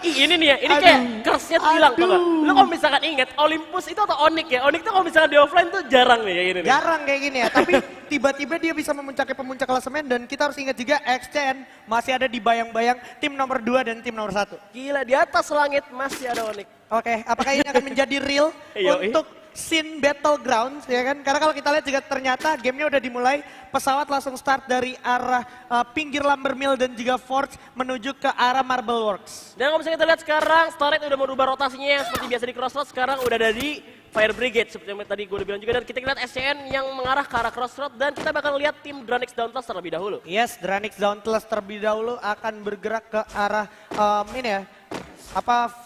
Ih, ini nih ya, ini kayak kerasnya hilang tuh. Lu kalau misalkan inget, Olympus itu atau Onyx ya? Onyx tuh kalau misalkan di offline tuh jarang nih kayak gini. Jarang kayak gini ya, tapi tiba-tiba dia bisa memuncaki pemuncak klasemen dan kita harus ingat juga XCN masih ada di bayang-bayang tim nomor 2 dan tim nomor 1. Gila, di atas langit masih ada Onyx. Oke, apakah ini akan menjadi real untuk scene battlegrounds ya kan? Karena kalau kita lihat juga ternyata gamenya udah dimulai, pesawat langsung start dari arah pinggir Lumbermill dan juga Forge menuju ke arah Marble Works. Dan kalau misalnya kita lihat sekarang, Starlight udah merubah rotasinya yang seperti biasa di Crossroads, sekarang udah ada di Fire Brigade seperti yang tadi gue udah bilang juga. Dan kita lihat SCN yang mengarah ke arah Crossroads dan kita bakal lihat tim Dranix Dauntless terlebih dahulu. Yes, Dranix Dauntless terlebih dahulu akan bergerak ke arah ini ya.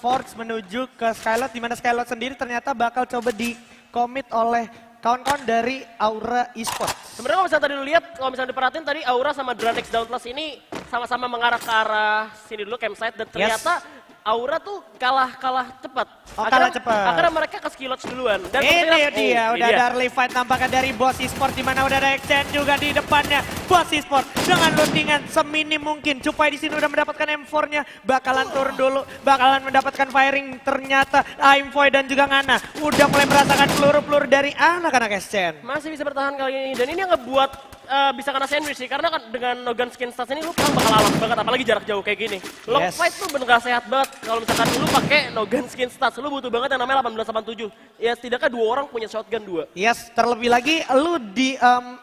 Forge menuju ke Skylot, di mana Skylot sendiri ternyata bakal coba di-commit oleh kawan-kawan dari Aura Esports. Sebenarnya kalau misalnya tadi lu lihat, kalau misalnya diperhatiin tadi Aura sama Dranix Dauntless ini sama-sama mengarah ke arah sini dulu campsite dan ternyata Aura tuh kalah cepat. Kalah cepat. Akhirnya mereka ke Skillots duluan. Dan ini dia, udah ada early fight nampaknya dari Boss Esports, di mana udah ada XCN juga di depannya. Boss Esports dengan lootingan seminim mungkin. Cupai di sini udah mendapatkan M4-nya, bakalan turun dulu, bakalan mendapatkan firing. Ternyata Aimfoy dan juga Ngana udah mulai merasakan peluru-peluru dari anak-anak XCN. Masih bisa bertahan kali ini, dan ini yang ngebuat bisa kena sandwich sih, karena kan dengan Nogan Skin Stats ini lu bakal alas banget, apalagi jarak jauh kayak gini. Long fight tuh bener gak sehat banget, kalau misalkan lu pakai Nogan Skin Stats, lu butuh banget yang namanya 1887. Ya setidaknya 2 orang punya shotgun 2. Yes, terlebih lagi lu di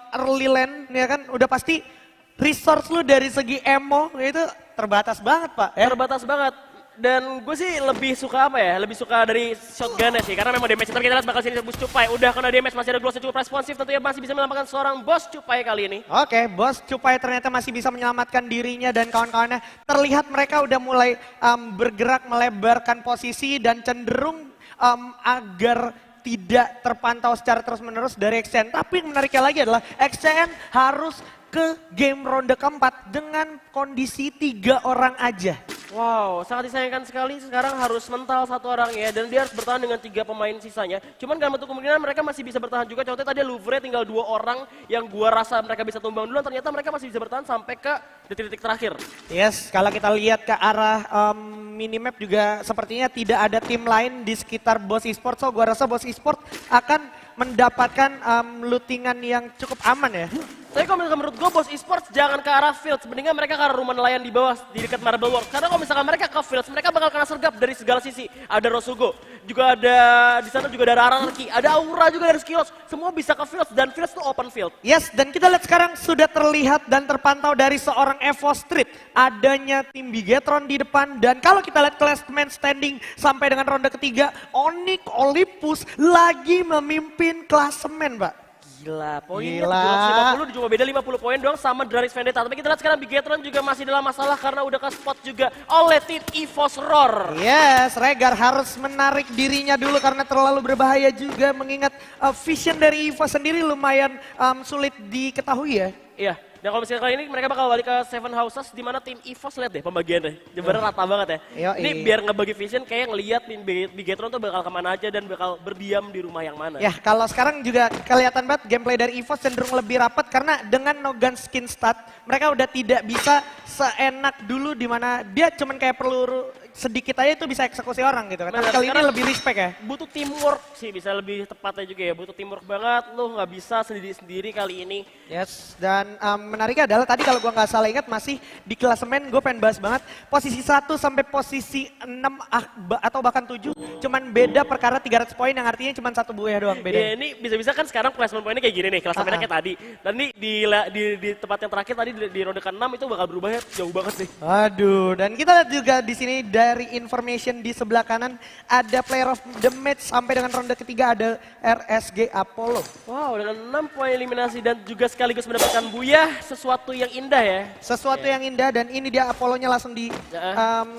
early lane ya kan, udah pasti resource lu dari segi ammo itu terbatas banget Pak. Ya? Terbatas banget. Dan gue sih lebih suka apa ya, lebih suka dari shotgunnya sih, karena memang damage, tapi kita lihat bakal sini Bos Cupai, udah kena damage, masih ada gloss yang cukup responsif, tentunya masih bisa menyelamatkan seorang Bos Cupai kali ini. Oke, Bos Cupai ternyata masih bisa menyelamatkan dirinya dan kawan-kawannya. Terlihat mereka udah mulai bergerak melebarkan posisi dan cenderung agar tidak terpantau secara terus-menerus dari XCN. Tapi yang menariknya lagi adalah XCN harus ke game ronde keempat dengan kondisi 3 orang aja. Wow, sangat disayangkan sekali sekarang harus mental 1 orang ya, dan dia harus bertahan dengan 3 pemain sisanya. Cuman gak menutup kemungkinan mereka masih bisa bertahan juga. Contohnya tadi Louvre tinggal 2 orang yang gua rasa mereka bisa tumbang duluan, ternyata mereka masih bisa bertahan sampai ke detik-detik terakhir. Yes, kalau kita lihat ke arah minimap juga sepertinya tidak ada tim lain di sekitar Boss Esports. So gua rasa Boss Esports akan mendapatkan lootingan yang cukup aman ya. Tapi kalau misalkan menurut gue Boss Esports jangan ke arah fields, mendingan mereka ke arah rumah nelayan di bawah di dekat Marble Works. Karena kalau misalkan mereka ke fields, mereka bakal kena sergap dari segala sisi. Ada Rosugo, juga ada di sana juga ada Aranarki, ada Aura juga dari Skillots. Semua bisa ke fields dan fields itu open field. Yes, dan kita lihat sekarang sudah terlihat dan terpantau dari seorang Evo Street. Adanya tim Bigetron di depan, dan kalau kita lihat classman standing sampai dengan ronde ketiga, Onyx Olympus lagi memimpin klasemen, Pak. Gila, poinnya 750, cuma beda 50 poin doang sama Dranix Vendetta. Tapi kita lihat sekarang Bigetron juga masih dalam masalah karena udah ke spot juga oleh tim EVOS Roar. Yes, Regar harus menarik dirinya dulu karena terlalu berbahaya juga, mengingat vision dari EVOS sendiri lumayan sulit diketahui ya. Iya. Dan kalau misalnya kali ini mereka bakal balik ke Seven Houses, di mana tim EVOS, lihat deh pembagiannya. Jembaran rata banget ya. Ini biar ngebagi vision kayak ngelihat tim Bigetron tuh bakal kemana aja dan bakal berdiam di rumah yang mana. Ya, kalau sekarang juga kelihatan banget gameplay dari EVOS cenderung lebih rapat karena dengan Nogan Skin Stat mereka udah tidak bisa seenak dulu, di mana dia cuman kayak peluru sedikit aja itu bisa eksekusi orang gitu kan. Tapi kali ini lebih respect ya. Butuh teamwork sih, bisa lebih tepatnya juga ya. Butuh teamwork banget, lo nggak bisa sendiri-sendiri kali ini. Yes, dan menariknya adalah tadi kalau gua nggak salah ingat masih di klasemen gue pengen bahas banget. Posisi 1 sampai posisi 6 atau bahkan 7 cuman beda perkara 300 poin yang artinya cuman 1 buah doang beda. Ya ini bisa-bisa kan sekarang klasemen poinnya kayak gini nih, klasemennya kayak tadi. Dan ini di tempat yang terakhir tadi di ronde ke-6 itu bakal berubahnya jauh banget sih. Aduh, dan kita lihat juga di sini dari information di sebelah kanan ada player of the match sampai dengan ronde ketiga ada RSG Apollo. Wow, dengan 6 poin eliminasi dan juga sekaligus mendapatkan Buyah, sesuatu yang indah ya. Sesuatu yang indah, dan ini dia Apollo-nya langsung di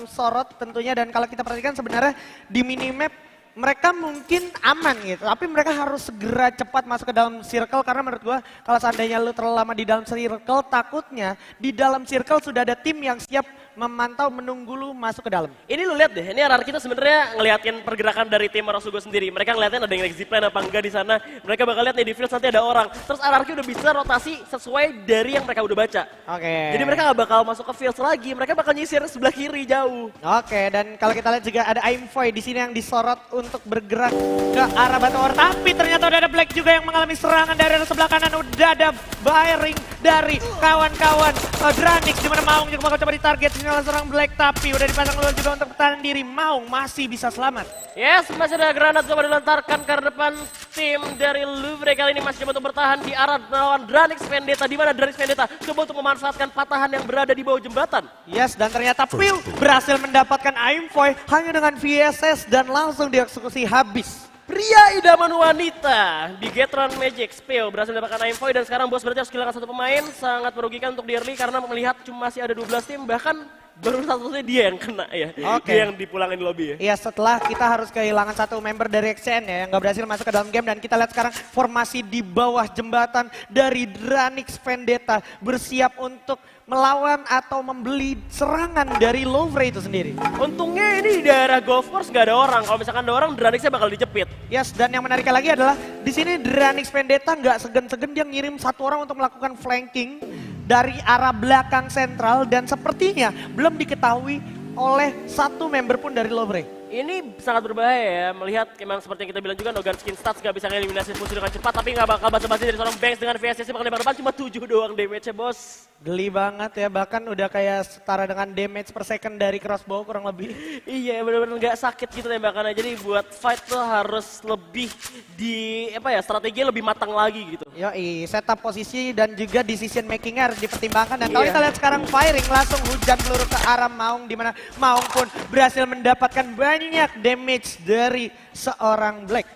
sorot tentunya. Dan kalau kita perhatikan sebenarnya di minimap mereka mungkin aman gitu, tapi mereka harus segera cepat masuk ke dalam circle karena menurut gua kalau seandainya lu terlalu lama di dalam circle, takutnya di dalam circle sudah ada tim yang siap memantau, menunggu lu masuk ke dalam. Ini lu lihat deh, ini RRQ itu sebenarnya ngeliatin pergerakan dari tim Rosugo sendiri. Mereka ngeliatin ada yang zipline apa enggak di sana. Mereka bakal lihat nih di field nanti ada orang. Terus RRQ udah bisa rotasi sesuai dari yang mereka udah baca. Oke. Jadi mereka nggak bakal masuk ke field lagi, mereka bakal nyisir sebelah kiri jauh. Oke, dan kalau kita lihat juga ada Aimfoy di sini yang disorot untuk bergerak ke arah Batu Or. Tapi ternyata udah ada Black juga yang mengalami serangan dari arah sebelah kanan. Udah ada firing dari kawan-kawan Dranix, di mana Maung juga bakal coba ditarget. Ini adalah seorang Black, tapi udah dipasang dulu juga untuk pertahanan diri. Maung masih bisa selamat. Yes, masih ada granat coba dilantarkan ke depan tim dari Louvre. Kali ini masih coba untuk bertahan di arah melawan Dranix Vendetta. Di mana Dranix Vendetta coba untuk memanfaatkan patahan yang berada di bawah jembatan. Yes, dan ternyata Pew berhasil mendapatkan Aimfoy hanya dengan VSS dan langsung dieksekusi habis. Pria idaman wanita di Getron Magic Spill berhasil mendapatkan Aimfoy dan sekarang bos berarti harus kehilangan satu pemain. Sangat merugikan untuk di early karena melihat cuma masih ada 12 tim, bahkan baru satu-satunya dia yang kena ya. Oke. Dia yang dipulangin di lobby ya. Iya, setelah kita harus kehilangan satu member dari XCN ya yang nggak berhasil masuk ke dalam game, dan kita lihat sekarang formasi di bawah jembatan dari Dranix Vendetta bersiap untuk melawan atau membeli serangan dari Louvre itu sendiri. Untungnya ini di daerah golf course nggak ada orang. Kalau misalkan ada orang, Dranixnya bakal dijepit. Yes, dan yang menariknya lagi adalah di sini Dranix Vendetta nggak segan-segan dia ngirim satu orang untuk melakukan flanking dari arah belakang sentral, dan sepertinya belum diketahui oleh satu member pun dari Louvre. Ini sangat berbahaya ya, melihat memang seperti yang kita bilang juga Nogan Skin Stats gak bisa ngeliminasi musuh dengan cepat, tapi gak bakal basa-basi dari seorang Banks dengan VSS bakal lebar depan cuma 7 doang damage-nya bos. Geli banget ya, bahkan udah kayak setara dengan damage per second dari crossbow kurang lebih. Iya bener-bener gak sakit gitu tembakannya, jadi buat fight tuh harus lebih di, strategi lebih matang lagi gitu. Yoi, setup posisi dan juga decision makingnya harus dipertimbangkan, dan kalau kita lihat sekarang firing langsung hujan peluru ke arah Maung, di mana Maung pun berhasil mendapatkan banyak damage dari seorang Black.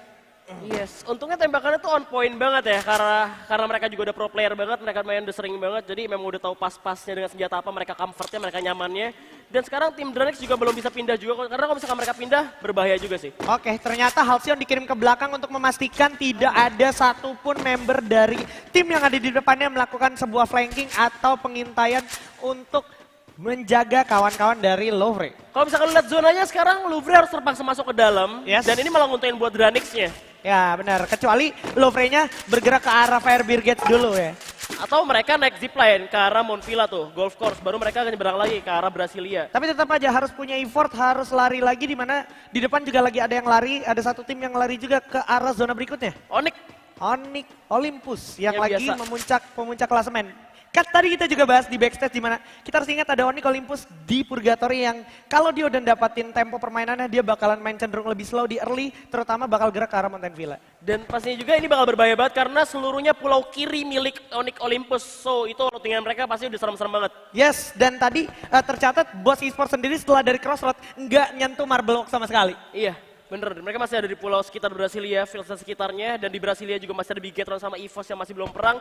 Yes, untungnya tembakannya tuh on point banget ya, karena mereka juga udah pro player banget, mereka main udah sering banget, jadi memang udah tahu pas-pasnya dengan senjata apa, mereka comfortnya, mereka nyamannya. Dan sekarang tim Dranix juga belum bisa pindah juga, karena kalau misalkan mereka pindah, berbahaya juga sih. Oke, ternyata Halcyon dikirim ke belakang untuk memastikan tidak ada satupun member dari tim yang ada di depannya melakukan sebuah flanking atau pengintaian untuk menjaga kawan-kawan dari Louvre. Kalau misalkan lihat zonanya sekarang, Louvre harus terpaksa masuk ke dalam, Yes. dan ini malah nguntain buat Dranixnya. Ya benar, kecuali Louvre-nya bergerak ke arah Fire Brigade dulu ya. Atau mereka naik zipline ke arah Monvilla tuh, golf course, baru mereka akan nyebrang lagi ke arah Brasilia. Tapi tetap aja harus punya effort, harus lari lagi, di mana di depan juga lagi ada yang lari, ada satu tim yang lari juga ke arah zona berikutnya. Onyx Olympus yang lagi biasa. memuncak klasemen. Kan tadi kita juga bahas di backstage, di mana kita harus ingat ada Onyx Olympus di Purgatory yang kalau dia udah dapatin tempo permainannya, dia bakalan main cenderung lebih slow di early, terutama bakal gerak ke arah Mountain Villa. Dan pastinya juga ini bakal berbahaya banget karena seluruhnya pulau kiri milik Onyx Olympus. So itu routingan mereka pasti udah serem-serem banget. Yes, dan tadi tercatat Boss Esports sendiri setelah dari Crossroad nggak nyentuh Marble Walk sama sekali. Iya, bener. Mereka masih ada di pulau sekitar Brasilia, fields dan sekitarnya. Dan di Brasilia juga masih ada Bigetron sama EVOS yang masih belum perang.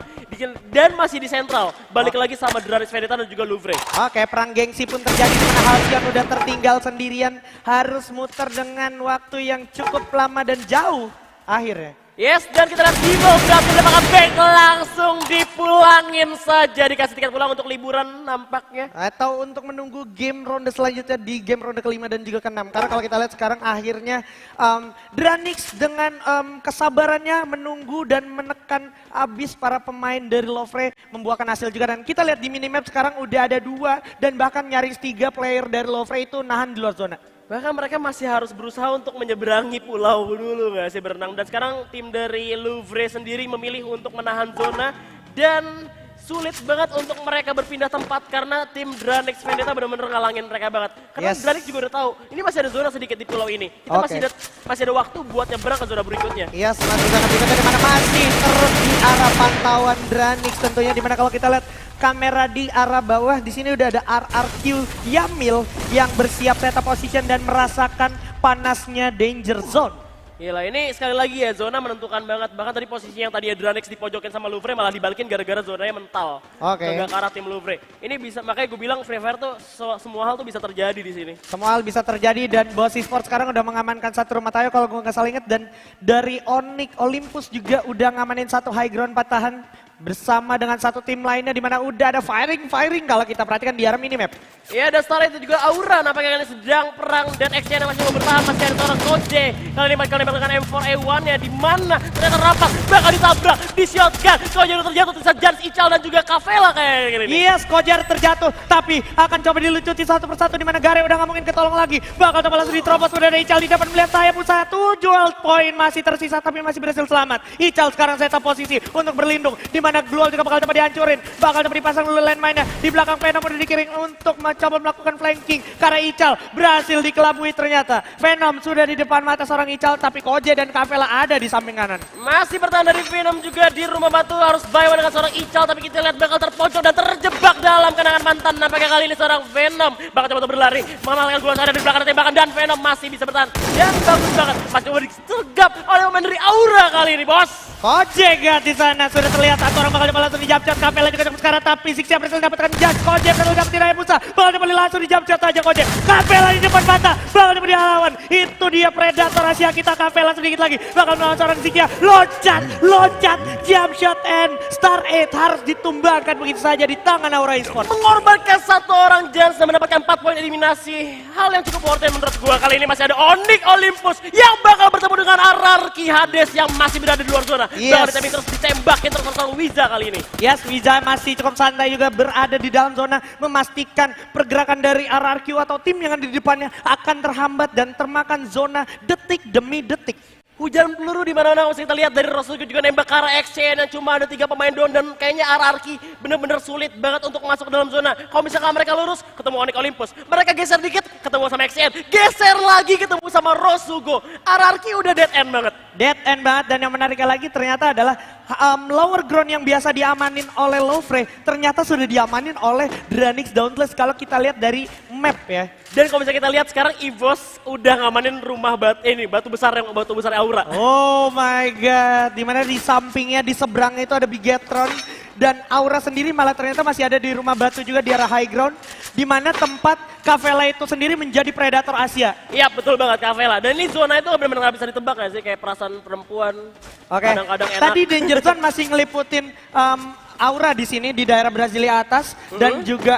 Dan masih di sentral. Balik lagi sama Dranix Vendetta dan juga Louvre. Oke, perang gengsi pun terjadi di mana Halcyon udah tertinggal sendirian. Harus muter dengan waktu yang cukup lama dan jauh akhirnya. Yes, dan kita lihat Dimo berhasil mendapatkan bank langsung dipulangin saja. Dikasih tiket pulang untuk liburan nampaknya. Atau untuk menunggu game ronde selanjutnya di game ronde kelima dan juga keenam. Karena kalau kita lihat sekarang akhirnya Dranix dengan kesabarannya menunggu dan menekan abis para pemain dari Louvre membuahkan hasil juga. Dan kita lihat di minimap sekarang udah ada 2 dan bahkan nyaris 3 player dari Louvre itu nahan di luar zona. Bahkan mereka masih harus berusaha untuk menyeberangi pulau dulu nggak sih berenang. Dan sekarang tim dari Louvre sendiri memilih untuk menahan zona. Dan sulit banget untuk mereka berpindah tempat karena tim Dranix Vendetta benar-benar ngalangin mereka banget. Karena Dranix juga udah tahu, ini masih ada zona sedikit di pulau ini. Kita masih ada waktu buat nyeberang ke zona berikutnya. Yes, masih zona berikutnya dimana masih terus di arah pantauan Dranix tentunya. Dimana kalau kita lihat kamera di arah bawah, di sini udah ada RRQ Yamil yang bersiap setup position dan merasakan panasnya danger zone. Gila, ini sekali lagi ya, zona menentukan banget. Bahkan tadi posisi yang tadi Dranix dipojokin sama Louvre malah dibalikin gara-gara zonanya mental. Ke arah tim Louvre. Ini bisa, makanya gue bilang Free Fire tuh semua hal tuh bisa terjadi di sini. Semua hal bisa terjadi dan Boss Esports sekarang udah mengamankan satu rumah tayo kalau gue nggak salah inget. Dan dari Onyx Olympus juga udah ngamanin satu high ground patahan bersama dengan satu tim lainnya di mana udah ada firing kalau kita perhatikan di arah minimap. Ya, dan setelah itu juga Aura nampaknya kali ini sedang perang dan XCN masih mau bertahan, masih ada seorang Koje. Kali ini bakal dengan M4A1-nya di mana ternyata rapat bakal ditabrak, di shotgun. Koje udah terjatuh, terus Jans, Ical dan juga Kavela kayaknya ini. Yes, Kojar terjatuh, tapi akan coba dilucuti satu persatu di mana Gare udah nggak mungkin ketolong lagi. Bakal coba langsung diterobos, udah ada Ical di depan melihat sayap usaha 7 ult point masih tersisa tapi masih berhasil selamat. Ical sekarang setup posisi untuk berlindung di mana Glual juga bakal coba dihancurin. Bakal coba dipasang dulu landmine-nya di belakang Venom udah dikiring untuk coba melakukan flanking karena Ical berhasil dikelabui ternyata. Venom sudah di depan mata seorang Ical tapi Koje dan Kavela ada di samping kanan. Masih bertahan dari Venom juga di rumah batu, harus buy one dengan seorang Ical, tapi kita lihat bakal terpojok dan terjebak dalam kenangan mantan. Nampaknya kali ini seorang Venom bakal coba untuk berlari, mengalahkan Glual ada di belakang tembakan dan Venom masih bisa bertahan. Dan bagus banget, masih coba disergap oleh pemain dari Aura kali ini, bos. Koje gak di sana sudah terlihat satu orang bakal coba langsung dijamcat. Kavela juga cukup sekarang tapi Ziggs berhasil dapatkan judge. Koje berhasil dapetin Hayabusa, bakal coba langsung dijamcat aja Koje. Kavela di depan mata bakal coba dilawan. Itu dia predator Asia kita. Kavela sedikit lagi bakal melawan seorang Ziggs. Loncat, jump shot and star 8 harus ditumbangkan begitu saja di tangan Aura Esports. Mengorbankan satu orang Jans dan mendapatkan 4 poin eliminasi. Hal yang cukup worth it menurut gua. Kali ini masih ada Onyx Olympus yang bakal bertemu dengan RRQ Hades yang masih berada di luar zona. Yes. Bakal terus ditembakin terus sama Wiza kali ini. Yes, Wiza masih cukup santai juga berada di dalam zona, memastikan pergerakan dari RRQ atau tim yang ada di depannya akan terhambat dan termakan zona detik demi detik. Hujan peluru di mana-mana masih kita lihat dari Rosugo juga nembak ke arah XCN yang cuma ada 3 pemain doang dan kayaknya RRQ bener-bener sulit banget untuk masuk ke dalam zona. Kalau misalkan mereka lurus, ketemu Onyx Olympus. Mereka geser dikit, ketemu sama XCN. Geser lagi, ketemu sama Rosugo. RRQ udah dead end banget. Dead end banget dan yang menariknya lagi ternyata adalah lower ground yang biasa diamanin oleh Lowfrey ternyata sudah diamanin oleh Dranix Dauntless kalau kita lihat dari map ya. Dan kalau misalnya kita lihat sekarang EVOS udah ngamanin rumah batu besar Aura. Oh my god, dimana di sampingnya, di seberangnya itu ada Bigetron. Dan Aura sendiri malah ternyata masih ada di rumah batu juga di arah high ground. Dimana tempat Kavela itu sendiri menjadi predator Asia. Iya betul banget Kavela. Dan ini zona itu benar-benar gak bisa ditebak ya sih. Kayak perasaan perempuan. Oke, Kadang-kadang enak. tadi Danger Zone masih ngeliputin Aura di sini di daerah Brasilia atas. Dan juga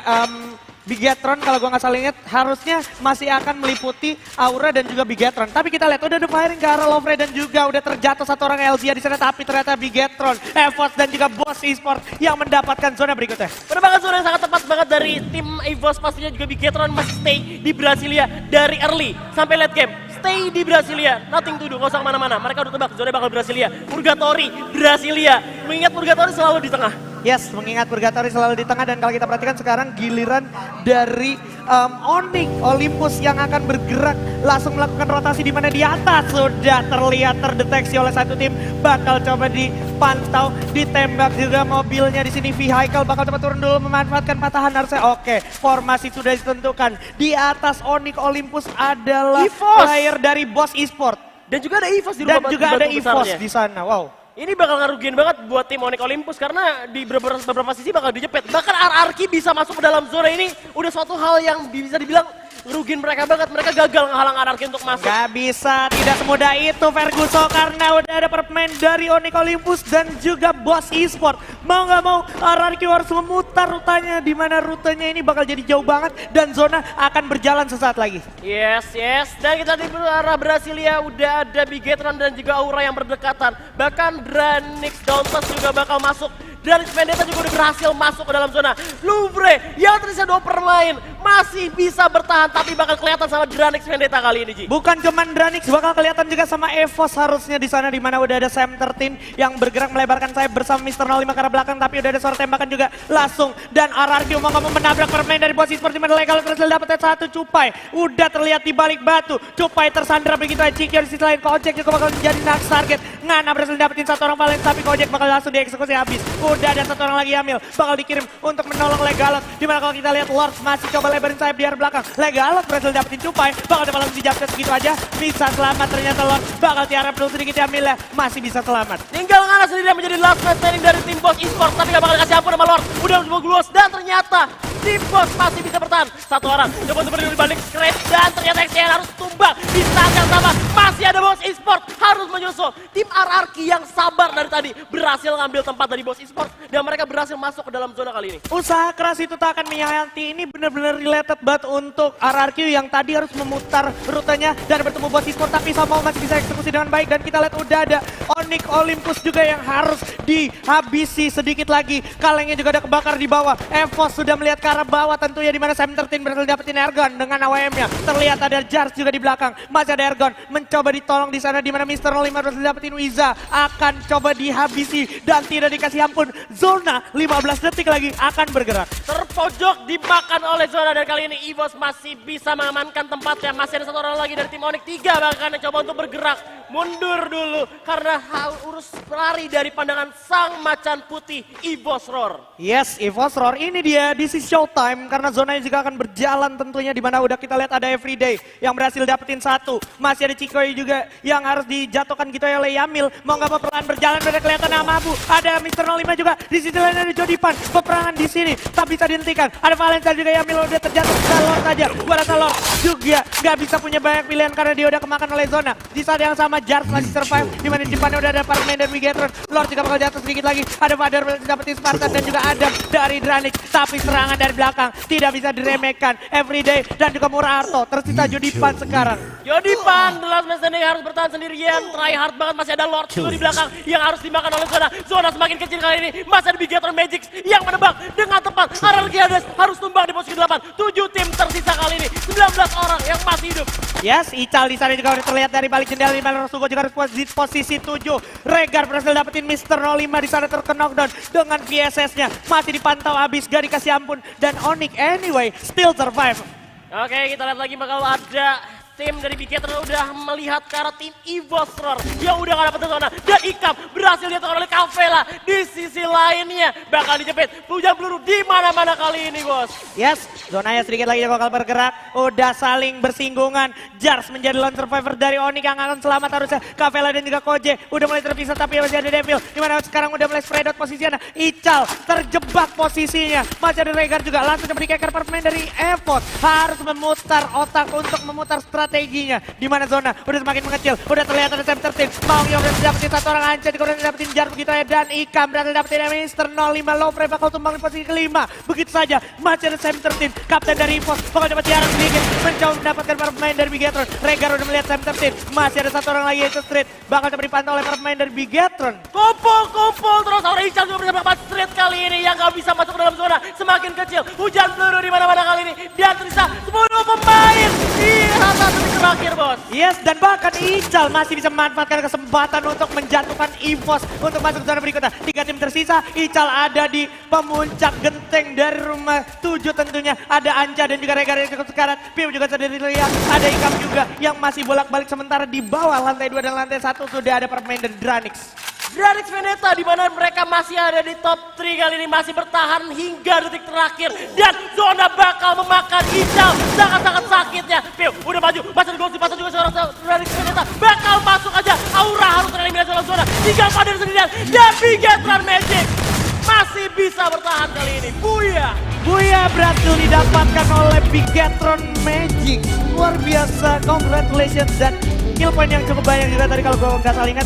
Bigetron kalau gua nggak salah ingat harusnya masih akan meliputi Aura dan juga Bigetron. Tapi kita lihat udah ada firing ke arah Lowfrey dan juga udah terjatuh satu orang Elzia di sana. Tapi ternyata Bigetron, EVOS dan juga Boss Esports yang mendapatkan zona berikutnya. Penembakan zona yang sangat tepat banget dari tim EVOS, pastinya juga Bigetron masih stay di Brasilia dari early sampai late game. Stay di Brasilia, nothing to do, nggak usah kemana-mana. Mereka udah tebak zona bakal Brasilia. Purgatory, Brasilia. Mengingat Purgatory selalu di tengah. Yes, mengingat Purgatory selalu di tengah dan kalau kita perhatikan sekarang giliran dari Onyx Olympus yang akan bergerak langsung melakukan rotasi di mana di atas sudah terlihat terdeteksi oleh satu tim bakal coba dipantau, ditembak juga mobilnya di sini. Vehicle bakal coba turun dulu memanfaatkan patahan harusnya. Oke, formasi sudah ditentukan. Di atas Onyx Olympus adalah EVOS. player dari Boss Esports Dan juga ada EVOS di dan rumah juga batu ada EVOS besarnya. di sana. Wow. Ini bakal ngerugiin banget buat tim Onyx Olympus karena di beberapa sisi bakal dijepit. Bahkan RRQ bisa masuk ke dalam zona ini udah suatu hal yang bisa dibilang ngerugiin mereka banget. Mereka gagal ngehalang RRQ untuk masuk. Gak bisa, tidak semudah itu Ferguson karena udah ada pemain dari Onyx Olympus dan juga Boss Esports. Mau gak mau RRQ harus memutar rutanya di mana rutenya ini bakal jadi jauh banget dan zona akan berjalan sesaat lagi. Yes. Dan kita di arah Brasilia udah ada Bigetron dan juga Aura yang berdekatan. Bahkan Dranix Dauntless juga bakal masuk. Dranix Vendetta juga udah berhasil masuk ke dalam zona. Lowfrey yang tersisa 2 lain masih bisa bertahan tapi bakal kelihatan sama Dranix Vendetta kali ini, Ji. Bukan cuman Dranix, bakal kelihatan juga sama EVOS harusnya di sana di mana udah ada Sam 13 yang bergerak melebarkan sayap bersama Mr. 05 ke arah belakang tapi udah ada suara tembakan juga langsung dan RRQ mau menabrak pemain dari Boss Esports di mana Legal berhasil dapat satu. Cupai udah terlihat di balik batu. Cupai tersandra begitu aja. Cikio di sisi lain Kojek juga bakal menjadi next target. Ngana berhasil dapetin satu orang Valen tapi Kojek bakal langsung dieksekusi habis. Udah ada satu orang lagi Amil bakal dikirim untuk menolong Legalot. Dimana kalau kita lihat Lord masih coba lebarin sayap di arah belakang. Legalot berhasil dapetin Cupai bakal coba langsung dijabet segitu aja. Bisa selamat ternyata Lord bakal tiarap dulu sedikit ya Amil ya. Masih bisa selamat. Tinggal Ngana sendiri yang menjadi last man standing dari tim Boss Esports tapi gak bakal dikasih ampun sama Lord. Udah coba gluos dan ternyata tim Boss masih bisa bertahan. Satu orang coba untuk berdiri di balik Scratch dan ternyata XCN harus tumbang di saat yang sama. masih ada Boss Esports harus menyusul. Tim RRQ yang sabar dari tadi berhasil ngambil tempat dari Boss Esports dan mereka berhasil masuk ke dalam zona kali ini. Usaha keras itu tak akan menyayati, ini benar-benar related banget untuk RRQ yang tadi harus memutar rutenya dan bertemu Boss Esports, tapi somehow masih bisa eksekusi dengan baik. Dan kita lihat udah ada Onyx Olympus juga yang harus dihabisi sedikit lagi. Kalengnya juga ada kebakar di bawah. Evos sudah melihat ke arah bawah tentunya, di mana Sam13 berhasil dapetin Ergon dengan AWM-nya. Terlihat ada Jars juga di belakang. Masih ada Ergon mencoba ditolong di sana, di mana Mr. 05 berhasil dapetin Wiza. Akan coba dihabisi dan tidak dikasih ampun. Zona 15 detik lagi akan bergerak. Terpojok dimakan oleh zona dan kali ini Evos masih bisa mengamankan tempatnya. Masih ada satu orang lagi dari tim Onyx, 3 bahkan yang coba untuk bergerak. Mundur dulu karena harus lari dari pandangan sang macan putih Evos Roar. Yes, Evos Roar ini dia, this is showtime karena zonanya juga akan berjalan tentunya, di mana udah kita lihat ada Everyday yang berhasil dapetin 1. Masih ada Chikoy juga yang harus dijatuhkan gitu oleh Yamil. Mau nggak mau perlahan berjalan, udah kelihatan nama Abu. Ada Mr. 05 juga, di sisi lain ada Jodipan. Peperangan di sini tak bisa dihentikan. Ada Valencia juga, Yamil udah terjatuh ke Lord aja. Gua rasa Lord juga nggak bisa punya banyak pilihan karena dia udah kemakan oleh zona. Di saat yang sama Jars masih survive, di mana di depannya udah ada Parkman dan Wigatron. Lord juga bakal jatuh sedikit lagi. Ada Father dapetin Spartan dan juga Adam dari Dranix. Tapi serangan dari belakang tidak bisa diremehkan. Everyday dan juga Murarto. Tersisa Jodipan sekarang. Jodipan, The Last Man Standing harus bertahan sendirian. Try hard banget, masih ada Lord juga di belakang yang harus dimakan oleh zona. Zona semakin kecil kali ini. Masih ada Bigatron Magic yang menebak dengan tepat. RRQ harus tumbang di posisi 8. 7 tim tersisa kali ini. 19 orang yang masih hidup. Yes, Ical di sana juga udah terlihat dari balik jendela, di mana Rosugo juga harus di posisi 7. Regar berhasil dapetin Mr. 05 di sana terkena knockdown dengan VSS-nya. Masih dipantau habis, gak dikasih ampun. Dan Onyx anyway still survive. Oke, kita lihat lagi bakal ada tim dari Bigatron udah melihat ke arah tim Evos Roar yang udah gak dapet zona. Dan Ikam berhasil diatur oleh Kavela di sisi lainnya. Bakal dijepit hujan peluru di mana-mana kali ini, bos. Yes, zonanya sedikit lagi bakal bergerak. Udah saling bersinggungan. Jars menjadi lone survivor dari Onyx yang akan selamat harusnya. Kavela dan juga Koje udah mulai terpisah, tapi masih ada Devil. Dimana sekarang udah mulai spread out posisinya. Ical terjebak posisinya. Masih ada Regar juga. Langsung coba di-keker permain dari Evos. Harus memutar otak untuk memutar strateginya. Di mana zona udah semakin mengecil. Udah terlihat ada Sam13. Mau yang udah dapetin satu orang, Anca juga udah dapetin Jar begitu ya. Dan Ikam berhasil dapetin Mr. 05. Lowframe bakal tumbang di posisi kelima. Begitu saja. Masih ada Sam13. Kapten dari Evos. Bakal coba tiarang sedikit. Mencoba mendapatkan para pemain dari Bigatron. Regar udah melihat Sam13. Masih ada satu orang lagi yaitu Street. Bakal coba dipantau oleh para pemain dari Bigatron. Kumpul terus. Orang Ical juga bersama Street kali ini yang gak bisa masuk ke dalam zona. Semakin kecil. Hujan peluru di mana-mana kali ini. Dan tersisa 10 pemain di rata detik terakhir, bos. Yes, dan bahkan Ical masih bisa memanfaatkan kesempatan untuk menjatuhkan Evos untuk masuk ke zona berikutnya. 3 tim tersisa, Ical ada di pemuncak genteng dari rumah 7 tentunya. Ada Anja dan juga Regar yang cukup sekarat. Pim juga sudah dilihat. Ada Ikam juga yang masih bolak-balik, sementara di bawah lantai 2 dan lantai 1 sudah ada pemain dari Dranix. Dranix Veneta di mana mereka masih ada di top 3 kali ini, masih bertahan hingga detik terakhir dan zona bakal memakan Ical sangat-sangat sakitnya. Piu udah maju, masih ada Ghost dipasang juga seorang Dranix Veneta bakal masuk aja. Aura harus tereliminasi oleh zona, tinggal Padar sendirian dan Bigatron Magic masih bisa bertahan kali ini. Buya berhasil didapatkan oleh Bigatron Magic. Luar biasa, congratulations, dan kill point yang cukup banyak juga tadi kalau gue nggak salah ingat.